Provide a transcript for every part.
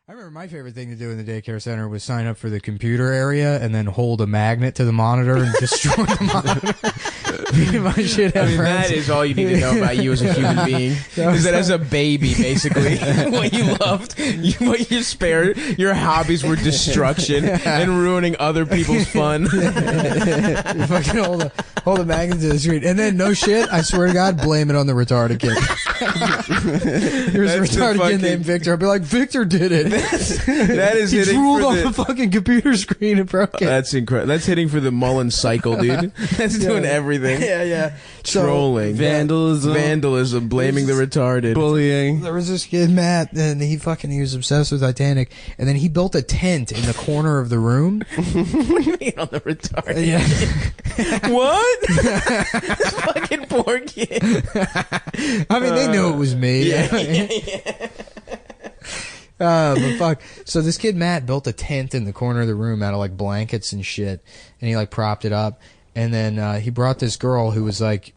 I remember my favorite thing to do in the daycare center was sign up for the computer area and then hold a magnet to the monitor and destroy the monitor. Me and my shit have friends. That is all you need to know about you as a human being. Is that as a baby, basically, what you loved, what you spared, your hobbies were destruction and ruining other people's fun. You fucking hold a magnet to the screen. And then, no shit, I swear to God, blame it on the retarded kid. There's a retarded kid named Victor. I'll be like, Victor did it. That is he hitting drooled for on the fucking computer screen and broke it. That's incredible. That's hitting for the Mullen cycle, dude. That's doing everything. Yeah. Trolling. Vandalism. Blaming the retarded. Bullying. There was this kid, Matt, and he was obsessed with Titanic, and then he built a tent in the corner of the room. What do you mean on the retarded? Yeah. What? This fucking poor kid. I mean, they knew it was me. Yeah. But fuck. So this kid, Matt, built a tent in the corner of the room out of like blankets and shit, and he like propped it up, and then he brought this girl who was like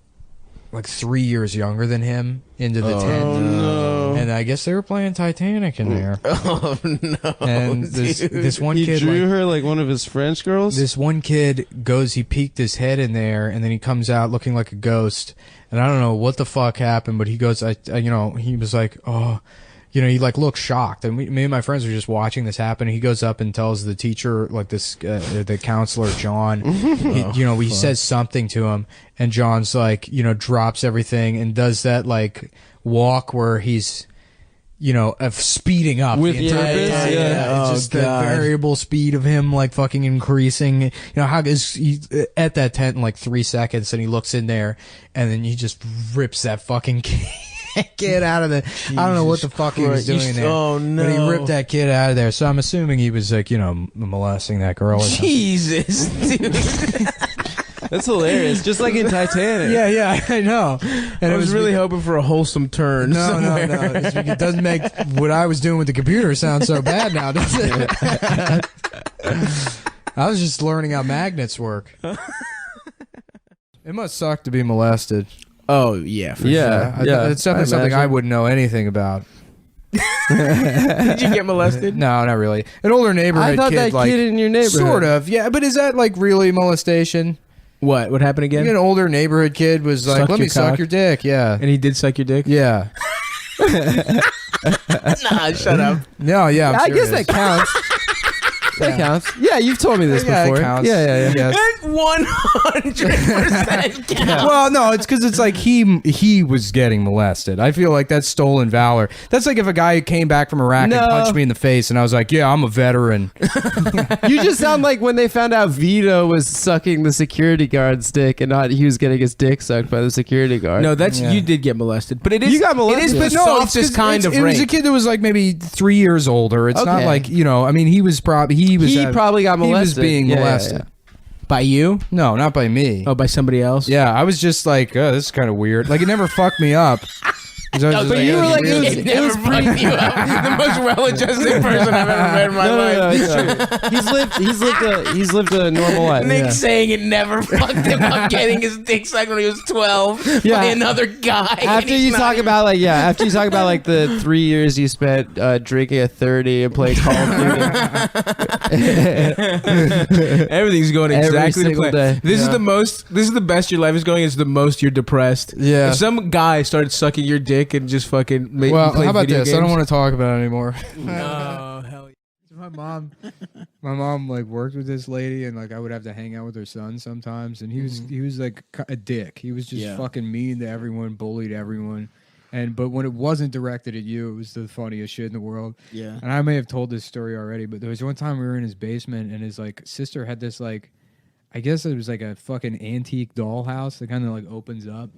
3 years younger than him into the tent. No. And I guess they were playing Titanic in there. Oh no. And this one kid drew her like one of his French girls. This one kid he peeked his head in there, and then he comes out looking like a ghost. And I don't know what the fuck happened, but he goes, he was like, oh, he like looked shocked. And me and my friends were just watching this happen. And he goes up and tells the teacher, like the counselor, John, he says something to him, and John's like, drops everything and does that like walk where he's, speeding up with the entire time. Yeah. It's just the variable speed of him like fucking increasing. How is he at that tent in like 3 seconds, and he looks in there, and then he just rips that fucking kid out of the. I don't know what the fuck he was doing there. Oh no! But he ripped that kid out of there. So I'm assuming he was like, molesting that girl. Or Jesus, dude. That's hilarious. Just like in Titanic. Yeah, I know. And I was really hoping for a wholesome turn. No. It doesn't make what I was doing with the computer sound so bad now, does it? I was just learning how magnets work. It must suck to be molested. Oh yeah, for sure. It's definitely something I wouldn't know anything about. Did you get molested? No, not really. An older neighborhood I thought kid, that kid in your neighborhood. Sort of, yeah. But is that like really molestation? What happened again? An older neighborhood kid was like, "Let me suck your dick." Yeah, and he did suck your dick. Yeah. Nah, shut up. No, yeah. I guess that counts. That counts. Yeah, you've told me this before. It counts. Yeah. That 100% counts. Well, no, it's because it's like he was getting molested. I feel like that's stolen valor. That's like if a guy came back from Iraq and punched me in the face, and I was like, "Yeah, I'm a veteran." You just sound like when they found out Vito was sucking the security guard's dick, and not he was getting his dick sucked by the security guard. No, that's you did get molested, but it is you got molested. It is the softest kind of rape. It was a kid that was like maybe 3 years older. It's not like I mean, he was probably he probably got molested. He was being molested. Yeah. By you? No, not by me. Oh, by somebody else? Yeah, I was just like, oh, this is kind of weird. Like, it never fucked me up. No, but you were like, it never fucked you up. The most well-adjusted person I've ever met in my life. No, it's true. He's lived a normal life. Nick saying it never fucked him up getting his dick sucked when he was 12 by another guy. After you talk about like the 3 years you spent drinking a 30 and playing Call of Duty. Everything's going exactly the plan. Day. This is the best your life is going. It's the most you're depressed. Yeah. If some guy started sucking your dick and just fucking made you play how about video this? games. I don't want to talk about it anymore. No, hell yeah. My mom like worked with this lady, and like I would have to hang out with her son sometimes, and he was like a dick. He was just fucking mean to everyone, bullied everyone. But when it wasn't directed at you, it was the funniest shit in the world. Yeah. And I may have told this story already, but there was one time we were in his basement, and his like sister had this like, I guess it was like a fucking antique dollhouse that kind of like opens up,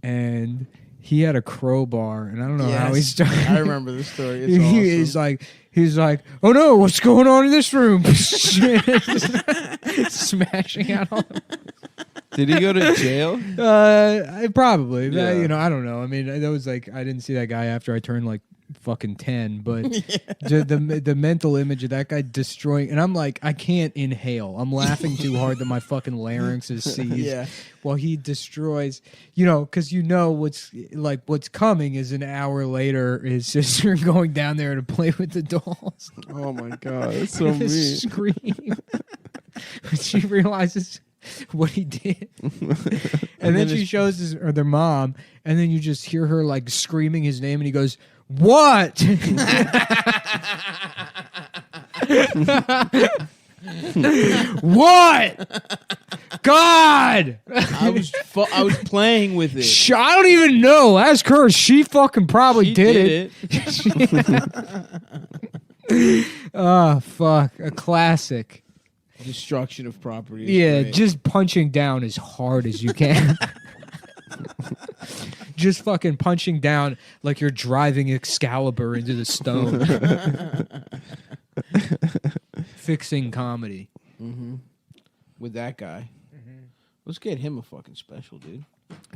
and he had a crowbar, and I don't know how he started. I remember this story. It's awesome. He's like, oh no, what's going on in this room? Smashing out all. Did he go to jail? Probably. Yeah. I don't know. I mean, that was like I didn't see that guy after I turned like fucking 10, but the mental image of that guy destroying, and I'm like, I can't inhale. I'm laughing too hard that my fucking larynx is seized. While he destroys, because what's coming is an hour later, his sister going down there to play with the dolls. Oh my god, that's so mean. Scream. When she realizes what he did, and then she shows their mom, and then you just hear her like screaming his name, and he goes, "What?" What? God! I was playing with it. I don't even know. Ask her. She fucking probably did it. Oh, fuck. A classic. Destruction of property. Yeah, great. just punching down as hard as you can. Just fucking punching down like you're driving Excalibur into the stone. Fixing comedy. Mm-hmm. With that guy. Let's get him a fucking special, dude.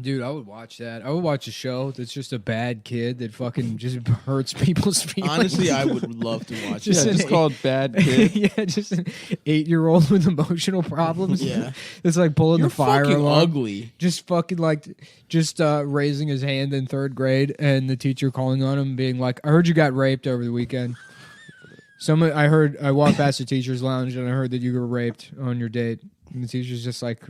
Dude, I would watch that. I would watch a show that's just a bad kid that fucking just hurts people's feelings. Honestly, I would love to watch Just, that. just called Bad Kid. Yeah, just an 8-year-old with emotional problems. Yeah. It's like pulling You're the fire fucking alarm. ugly. Just fucking raising his hand in 3rd grade and the teacher calling on him being like, I heard you got raped over the weekend. I walked past the teacher's lounge and I heard that you were raped on your date. And the teacher's just like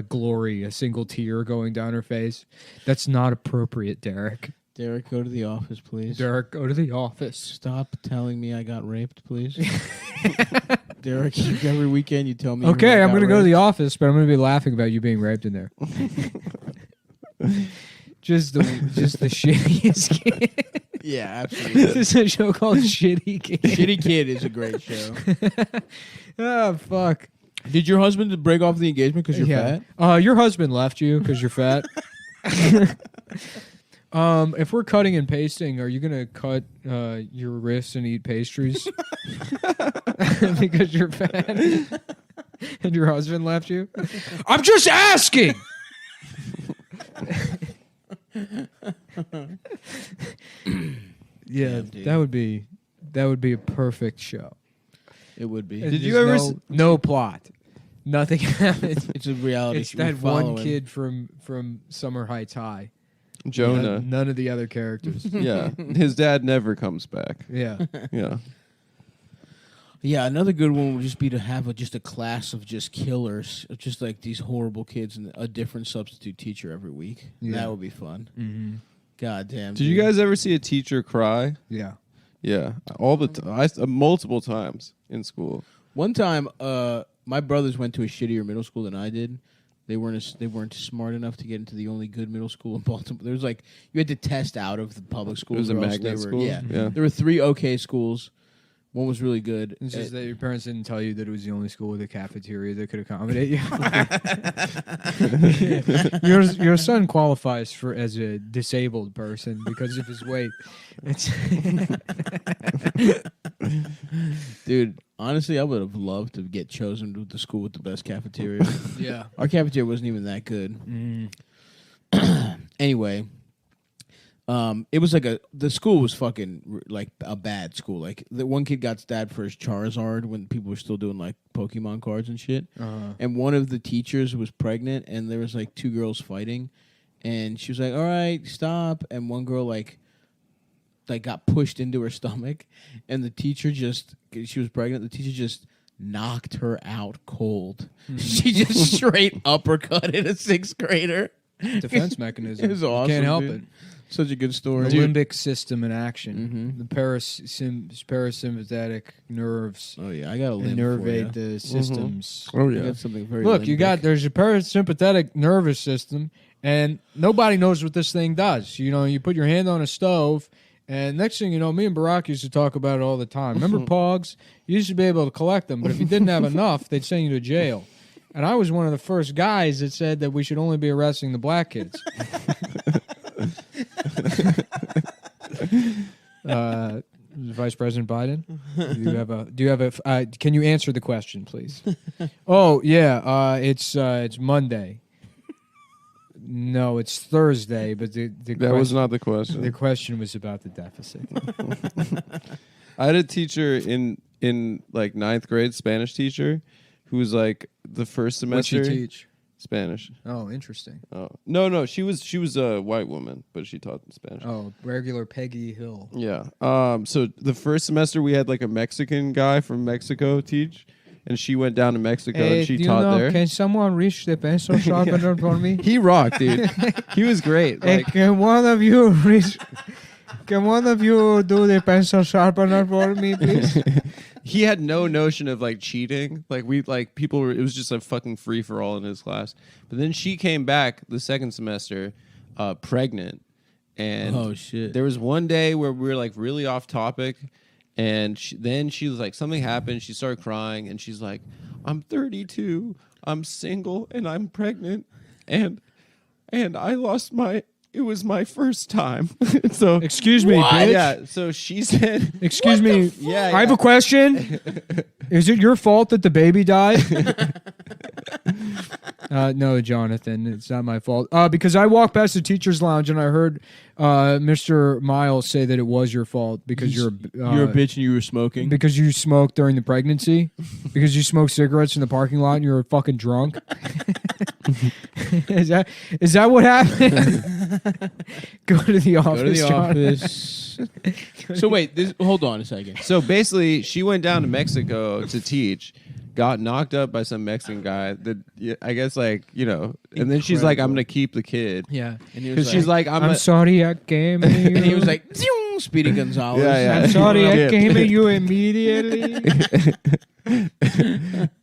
glory, a single tear going down her face. That's not appropriate, Derek. Derek, go to the office, please. Derek, go to the office. Stop telling me I got raped, please. Derek, every weekend you tell me. Okay, I'm going to go to raped. the office, but I'm going to be laughing about you being raped in there. Just the shittiest kid. Yeah, absolutely. This is a show called Shitty Kid. Shitty Kid is a great show. Oh, fuck. Did your husband break off the engagement because you're fat? Your husband left you because you're fat. If we're cutting and pasting, are you gonna cut your wrists and eat pastries because you're fat and your husband left you? I'm just asking. Yeah, that would be a perfect show. It would be. Did you ever no plot? Nothing happens. It's a reality. It's that one kid from Summer Heights High. Jonah. None of the other characters. Yeah, his dad never comes back. Yeah. Yeah. Yeah, another good one would just be to have just a class of just killers, of just like these horrible kids, and a different substitute teacher every week. Yeah. That would be fun. Mm-hmm. God damn. Did you guys ever see a teacher cry? Yeah. Yeah, all the multiple times in school. One time, my brothers went to a shittier middle school than I did. They weren't smart enough to get into the only good middle school in Baltimore. There was like you had to test out of the public schools. It was a or else magnet they were, school? Yeah. Yeah. There were 3 okay schools. One was really good. It's just that your parents didn't tell you that it was the only school with a cafeteria that could accommodate you. Your son qualifies as a disabled person because of his weight. Dude, honestly, I would have loved to get chosen to the school with the best cafeteria. Yeah. Our cafeteria wasn't even that good. Anyway, it was like the school was fucking like a bad school. Like the one kid got stabbed for his Charizard when people were still doing like Pokemon cards and shit. And one of the teachers was pregnant, and there was like 2 girls fighting, and she was like, "All right, stop." And one girl like got pushed into her stomach, and the teacher she was pregnant. The teacher just knocked her out cold. She just straight uppercutted a 6th grader. Defense mechanism. It was awesome. You can't help dude. it. Such a good story. The limbic system in action. Mhm. The parasympathetic nerves Oh yeah, I got a limb for innervate ya. the systems. Oh I got something very. Look, limbic. there's a parasympathetic nervous system, and nobody knows what this thing does. You put your hand on a stove, and next thing you know, me and Barack used to talk about it all the time. Remember Pogs? You used to be able to collect them, but if you didn't have enough, they'd send you to jail. And I was one of the first guys that said that we should only be arresting the black kids. Vice President Biden, do you have a? Can you answer the question, please? Oh yeah, it's Monday. No, it's Thursday, but the That was not the question. The question was about the deficit. I had a teacher in like 9th grade, Spanish teacher, who was like the first semester. What'd she teach? Spanish. Oh, interesting. Oh no, she was a white woman, but she taught Spanish. Oh, regular Peggy Hill. Yeah. So the first semester we had like a Mexican guy from Mexico teach, and she went down to Mexico and she taught there. Can someone reach the pencil sharpener for me? He rocked, dude. He was great. Like, can one of you reach? Can one of you do the pencil sharpener for me, please? he had no notion of like cheating. Like people were. It was just a fucking free for all in his class. But then she came back the second semester, pregnant, and oh shit. There was one day where we were like really off topic, and then she was like, something happened. She started crying, and she's like, "I'm 32. I'm single, and I'm pregnant, and I lost my." It was my first time. So excuse me, bitch. Yeah. So she said, "Excuse me. Yeah, I have a question. Is it your fault that the baby died?" No, Jonathan, it's not my fault. Because I walked past the teacher's lounge and I heard Mr. Miles say that it was your fault because you're a bitch and you were smoking. Because you smoked during the pregnancy. Because you smoked cigarettes in the parking lot and you were fucking drunk. Is that what happened? Go to the office. Go to the Jonathan. office. So wait, hold on a second. so basically, she went down to Mexico to teach, got knocked up by some Mexican guy that I guess and then she's like, "I'm gonna keep the kid." Yeah, Because she's like, I'm sorry I came at you. And he was like, "Zoom, Speedy Gonzalez." Yeah. I'm sorry I Yeah. came at you immediately.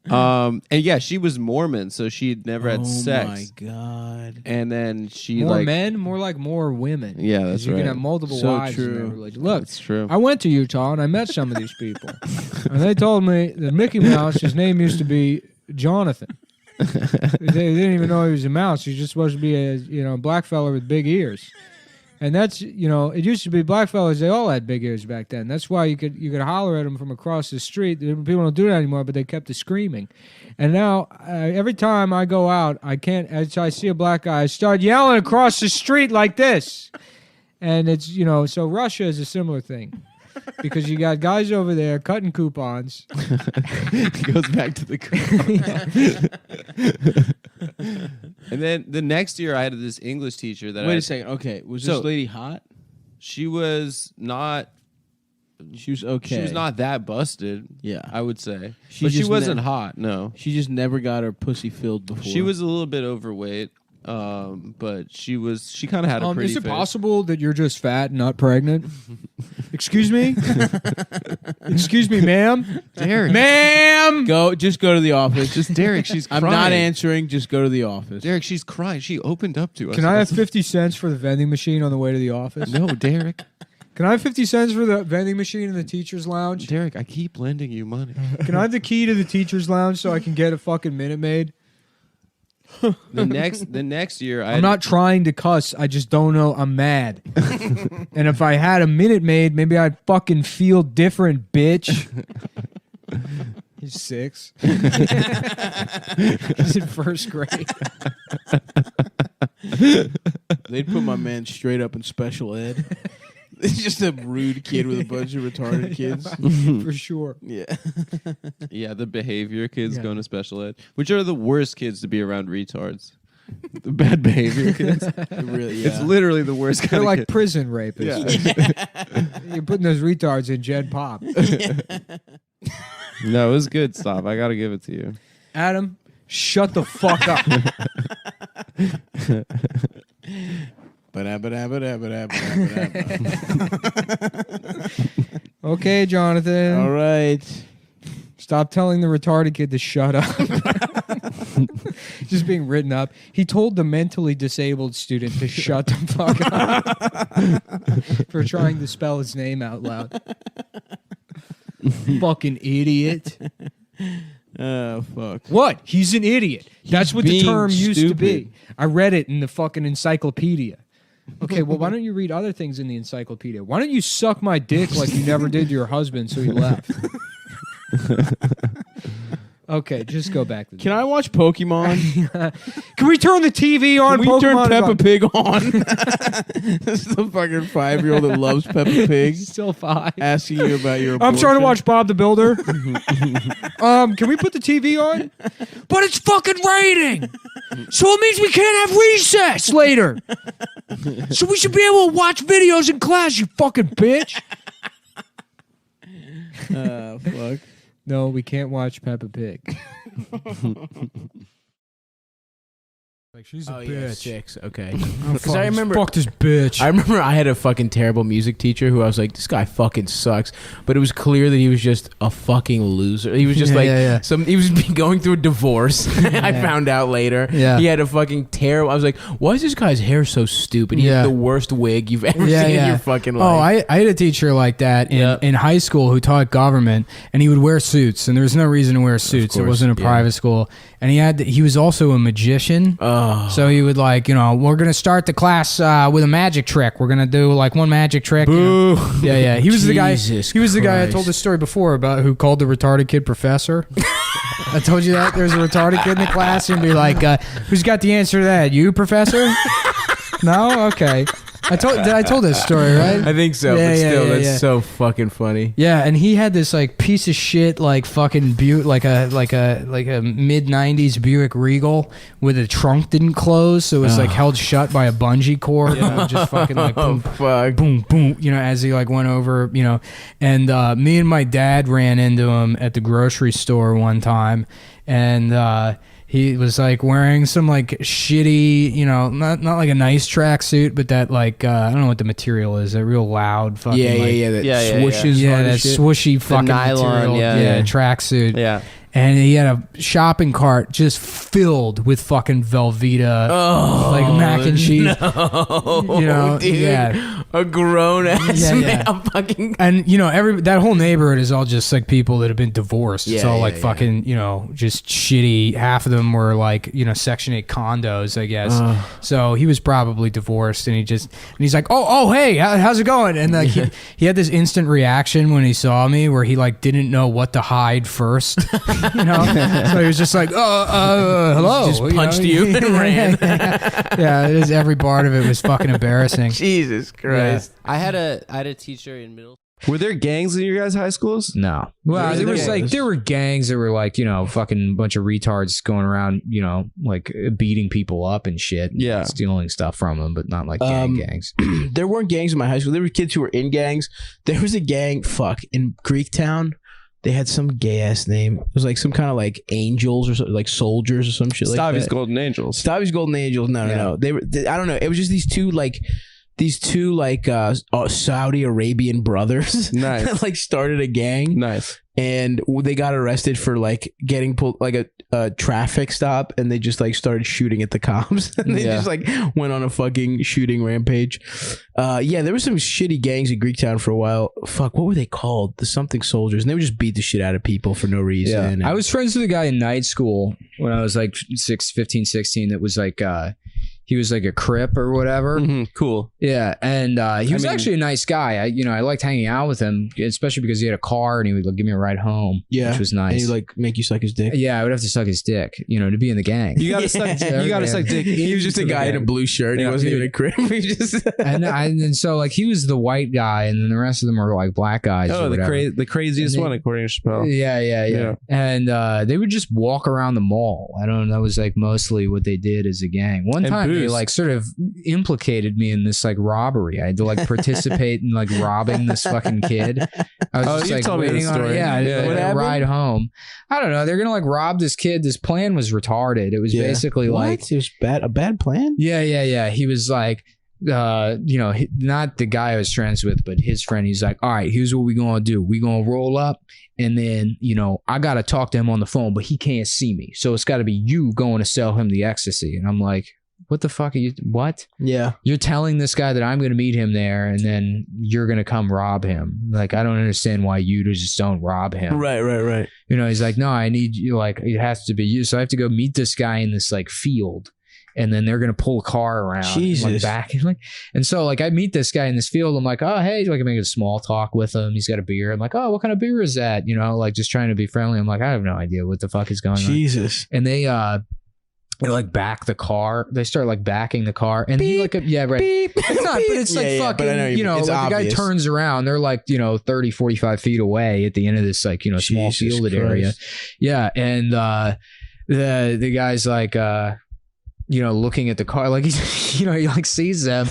And yeah, she was Mormon, so she'd never had sex. Oh my god. And then she More like, men, more like more women. Yeah, 'Cause that's you right. can have multiple So wives in true. that religion. Look, that's true. I went to Utah and I met some of these people, and they told me that Mickey Mouse, his name used to be Jonathan. They didn't even know he was a mouse. He was just supposed to be a black fella with big ears. And that's, it used to be black fellas, they all had big ears back then. That's why you could holler at them from across the street. People don't do that anymore, but they kept the screaming. And now, every time I go out, as I see a black guy, I start yelling across the street like this. And it's, so Russia is a similar thing. Because you got guys over there cutting coupons. goes back to the And then the next year, I had this English teacher that Wait a second. Okay, was this lady hot? She was not. She was okay. She was not that busted. Yeah. I would say, She but she just wasn't hot. No, She just never got her pussy filled before. she was a little bit overweight. But she kind of had a pretty Is it face. possible that you're just fat and not pregnant? Excuse me? Excuse me, ma'am? Derek, Ma'am! Just go to the office. just Derek, she's I'm crying. not answering. Just go to the office. Derek, she's crying. She opened up to us. Can I have 50 cents for the vending machine on the way to the office? No, Derek. Can I have 50 cents for the vending machine in the teacher's lounge? Derek, I keep lending you money. Can I have the key to the teacher's lounge so I can get a fucking Minute Maid? The next year, I'm not trying to cuss. I just don't know. I'm mad. And if I had a Minute Maid, maybe I'd fucking feel different, bitch. He's 6. He's in first grade. They'd put my man straight up in special ed. He's just a rude kid with a bunch of retarded kids. For sure. Yeah. Yeah, the behavior kids Yeah. going to special ed, which are the worst kids to be around retards. The bad behavior kids. Really, It's literally the worst They're kind of like kid. prison rapists. You're putting those retards in Gen Pop. No, it was good stuff. I got to give it to you. Adam, shut the fuck up. Okay, Jonathan. All right. Stop telling the retarded kid to shut up. Just being written up. He told the mentally disabled student to shut the fuck up for trying to spell his name out loud. Fucking idiot. Oh, fuck. What? He's an idiot. That's what the being term used to be. stupid. I read it in the fucking encyclopedia. Okay, well, why don't you read other things in the encyclopedia? Why don't you suck my dick like you never did to your husband so he left? Okay, just go back. Can I watch Pokemon? Can we turn the TV on? Can we turn Pokemon is Peppa on. Pig on? This is the fucking 5-year-old that loves Peppa Pig Still 5. asking you about your I'm trying to abortion. watch Bob the Builder. Can we put the TV on? But it's fucking raining, so it means we can't have recess later. So we should be able to watch videos in class. You fucking bitch. Fuck. No, we can't watch Peppa Pig. Like she's a Oh, bitch. yeah, 6. Okay. Because I remember- fuck this bitch. I remember I had a fucking terrible music teacher who I was like, this guy fucking sucks. But it was clear that he was just a fucking loser. He was just he was going through a divorce. I found out later. Yeah. He had a fucking terrible. I was like, why is this guy's hair so stupid? He Yeah. had the worst wig you've ever seen in your fucking life. Oh, I had a teacher like that in high school who taught government, and he would wear suits, and there was no reason to wear suits. It course, wasn't a yeah. private school, and he was also a magician. So he would like, we're gonna start the class with a magic trick. We're gonna do like one magic trick. Boo. Yeah. He was the guy. Jesus He was the guy I Christ. told this story before about who called the retarded kid professor. I told you that there's a retarded kid in the class and be like, "Who's got the answer to that? You, professor?" No, okay. I told this story, right? I think so, Yeah, but yeah, still, yeah, that's yeah. so fucking funny. Yeah, and he had this like piece of shit like fucking like a mid '90s Buick Regal where the trunk didn't close, so it was like held shut by a bungee cord. And just fucking like Oh, boom, fuck. boom, boom. As he like went over, and me and my dad ran into him at the grocery store one time, and he was like wearing some like shitty, not like a nice tracksuit, but that like I don't know what the material is. That real loud fucking That Yeah, swooshes. yeah, hard that as shit. swooshy fucking nylon, material. yeah. Tracksuit. Yeah. And he had a shopping cart just filled with fucking Velveeta, like mac and cheese. No, dude. Yeah. A grown ass Yeah, man. yeah. I'm fucking. And that whole neighborhood is all just like people that have been divorced. It's Yeah, all yeah, like yeah. fucking, just shitty. Half of them were like, Section 8 condos, I guess. So he was probably divorced, and he's like, oh, hey, how's it going? And like he had this instant reaction when he saw me where he like didn't know what to hide first. So he was just like, hello. Just punched you and ran. Yeah, it is, every part of it was fucking embarrassing. Jesus Christ. I had a teacher in middle. Were there gangs in your guys' high schools? No. Well, there were gangs that were like, fucking bunch of retards going around, like beating people up and shit. Yeah. Stealing stuff from them, but not like gangs. There weren't gangs in my high school. There were kids who were in gangs. There was a gang, in Greektown. They had some gay ass name. It was like some kind of like angels or something, like soldiers or some shit like Stavi's that. Golden Angels. Stavi's Golden Angels. No. They were. I don't know. It was just these two Saudi Arabian brothers Nice. that like started a gang. Nice. And they got arrested for like getting pulled like a traffic stop, and they just like started shooting at the cops. And they just like went on a fucking shooting rampage. There were some shitty gangs in Greektown for a while. Fuck, what were they called? The something soldiers, and they would just beat the shit out of people for no reason. I was friends with a guy in night school when I was like 15, 16 that was like he was like a Crip or whatever. Mm-hmm. Cool. Yeah, and he was actually a nice guy. I liked hanging out with him, especially because he had a car and he would like, give me a ride home. Yeah, which was nice. And he'd like make you suck his dick. Yeah, I would have to suck his dick, to be in the gang. You gotta suck. You gotta suck dick. He was just a guy in a blue shirt. He wasn't even a Crip. He just and so like he was the white guy, and then the rest of them were like black guys. Oh, or whatever. the craziest one according to Chappelle. Yeah. And they would just walk around the mall. I don't know. That was like mostly what they did as a gang. One And time they booze. like sort of implicated me in this like robbery. I had to like participate in like robbing this fucking kid. I was just you like told me waiting this on story. yeah, Yeah. like, What a happened? ride home. I don't know. They're gonna like rob this kid. This plan was retarded. It was basically like it was a bad plan. yeah. He was like, not the guy I was friends with, but his friend. He's like, all right, here's what we gonna do. We gonna roll up, and then I gotta talk to him on the phone, but he can't see me, so it's got to be you going to sell him the ecstasy. And I'm like, what the fuck are you? What? Yeah. You're telling this guy that I'm gonna meet him there, and then you're gonna come rob him? Like, I don't understand why you just don't rob him. Right. He's like, no, I need you. Like, it has to be you. So I have to go meet this guy in this like field. and then they're gonna pull a car around, Jesus. and, like, back, and so like I meet this guy in this field. I'm like, oh hey, like I'm making a small talk with him. He's got a beer. I'm like, oh, what kind of beer is that? You know, like just trying to be friendly. I'm like, I have no idea what the fuck is going on. Jesus. And they like back the car. They start like backing the car, and he like yeah right. Beep. It's not, but it's like Yeah, fucking. but I know you know, it's like the guy obvious. turns around. They're like 30, 45 feet away at the end of this like small Jesus fielded Christ. area. Yeah, and the guy's like looking at the car like he's he like sees them.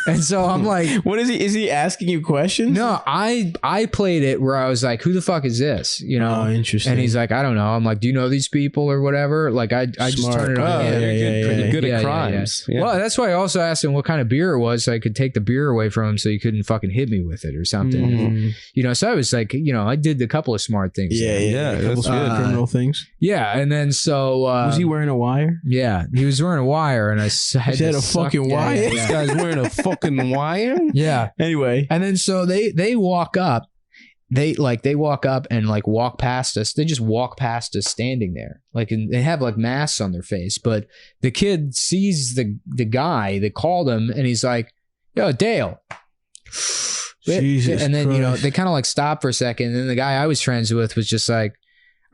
And so I'm like, What is he? Is he asking you questions? no, I played it where I was like, who the fuck is this? Oh, interesting. And he's like, I don't know. I'm like, do you know these people or whatever? Like I just Smart. turned it on. Oh, yeah. Pretty good Yeah, at yeah, crimes. yeah. Well, that's why I also asked him what kind of beer it was, so I could take the beer away from him, so he couldn't fucking hit me with it or something. Mm. So I was like, I did a couple of smart things. Yeah, Yeah, a couple that's smart good. criminal things. Yeah, and then so Was he wearing a wire? Yeah, he was wearing a wire, and I had He had to a suck- fucking yeah, wire? Yeah, This yeah. guy's wearing a fucking wire. Yeah. Anyway. And then so they walk up. They walk up and like walk past us. They just walk past us standing there. Like, and they have like masks on their face, but the kid sees the guy that called him, and he's like, "Yo, Dale." Jesus And then Christ. they kind of like stop for a second, and then the guy I was friends with was just like,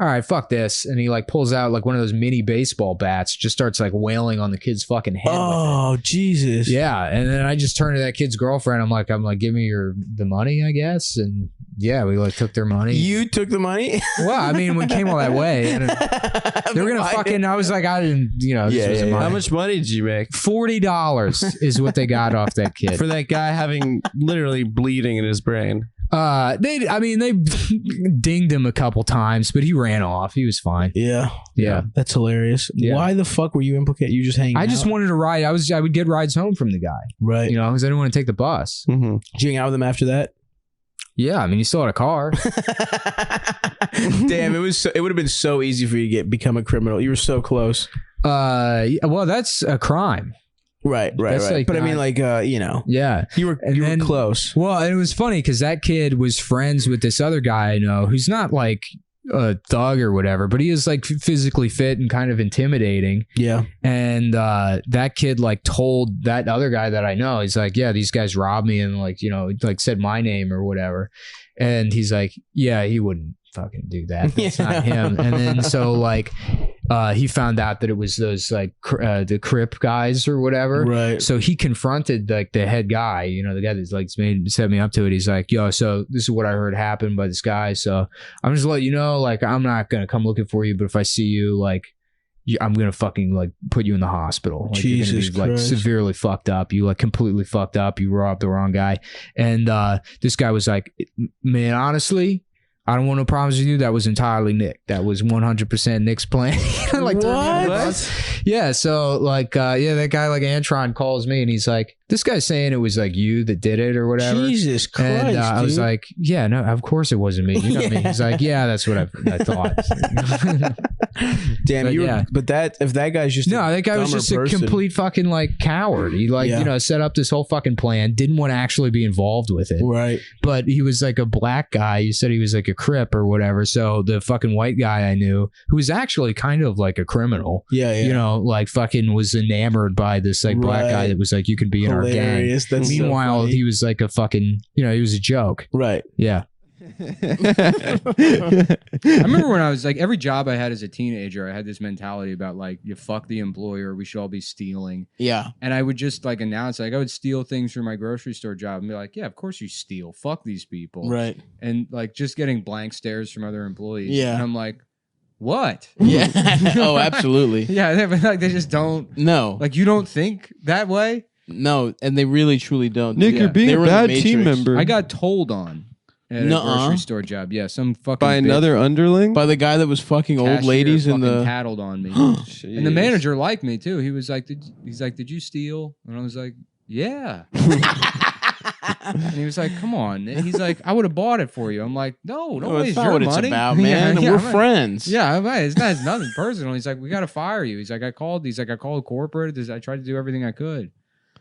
all right, fuck this. And he like pulls out like one of those mini baseball bats, just starts like wailing on the kid's fucking head. with it. Oh, Jesus. Yeah. And then I just turned to that kid's girlfriend. I'm like, give me the money, I guess. And yeah, we like took their money. You took the money? Well, I mean, we came all that way. And they were gonna fucking. I was like, I didn't. This Yeah, wasn't yeah. mine. How much money did you make $40 is what they got off that kid. for that guy having literally bleeding in his brain? They dinged him a couple times, but he ran off. He was fine. Yeah. Yeah. That's hilarious. Yeah. Why the fuck were you implicated? You just hanging I just out? wanted to ride. I would get rides home from the guy, Right. because I didn't want to take the bus. Mm-hmm. Did you hang out with him after that? Yeah, I mean, he still had a car. Damn, it would have been so easy for you to become a criminal. You were so close. Well, that's a crime. Right. That's like but I not- mean, like, Yeah. you were close. Well, and it was funny because that kid was friends with this other guy I know who's not like a thug or whatever, but he is like physically fit and kind of intimidating. Yeah. And that kid like told that other guy that I know, he's like, yeah, these guys robbed me, and like, like said my name or whatever. And he's like, yeah, he wouldn't fucking do that. That's not him. And then so like he found out that it was those like the Crip guys or whatever. Right. So he confronted like the head guy, the guy that's like set me up to it. He's like, yo, so this is what I heard happened by this guy. So I'm just letting you know, like, I'm not gonna come looking for you, but if I see you, like, I'm gonna fucking like put you in the hospital. Like, Jesus you're gonna be like Christ. severely fucked up. You like completely fucked up. You robbed the wrong guy. And this guy was like, man, honestly, I don't want no problems with you. That was entirely Nick. That was 100% Nick's plan. Like, What? yeah. So like, that guy like Antron calls me and he's like, this guy's saying it was like you that did it or whatever. Jesus Christ. And I was dude. like, yeah, no, of course it wasn't me. You know what I mean? He's like, yeah, that's what I thought. damn, but yeah. but if that guy's just No, that guy was dumber just person. a complete fucking like coward. He like, Yeah. set up this whole fucking plan, didn't want to actually be involved with it. Right. But he was like a black guy. You said he was like a Crip or whatever. So the fucking white guy I knew, who was actually kind of like a criminal, Yeah. like fucking was enamored by this like black guy Right. that was like, you can be in our gang. Hilarious. That's so Meanwhile, funny. he was like a fucking, he was a joke. Right. Yeah. I remember when I was like, every job I had as a teenager, I had this mentality about like, you fuck the employer, we should all be stealing. Yeah. And I would just like announce, like, I would steal things from my grocery store job and be like, yeah, of course you steal. Fuck these people. Right. And like just getting blank stares from other employees. Yeah. And I'm like, what? Yeah. Oh, absolutely. Yeah, they just don't. No. Like, you don't think that way? No, and they really truly don't. Nick, Yeah. you're being They a were in the bad team Matrix. member. I got told on at a Nuh-uh. grocery store job. Yeah, some fucking by bitch another underling. By the guy that was fucking old cashier ladies in fucking the. tattled on me. Jeez. And the manager liked me too. He was like, did you steal? And I was like, yeah. And he was like, come on. And he's like, I would have bought it for you. I'm like, no, don't No, waste it's not your what money. it's about, man. Yeah, We're I'm like- friends. Yeah, it's nothing personal. He's like, we got to fire you. He's like, I called corporate. I tried to do everything I could.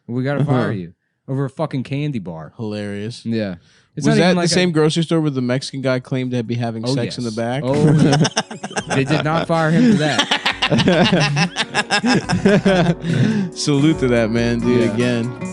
We got to fire you over a fucking candy bar. Hilarious. Yeah. It's Was not that even the like same grocery store where the Mexican guy claimed to be having sex in the back? Oh, yeah. They did not fire him for that. Salute to that man, dude. Yeah. Again.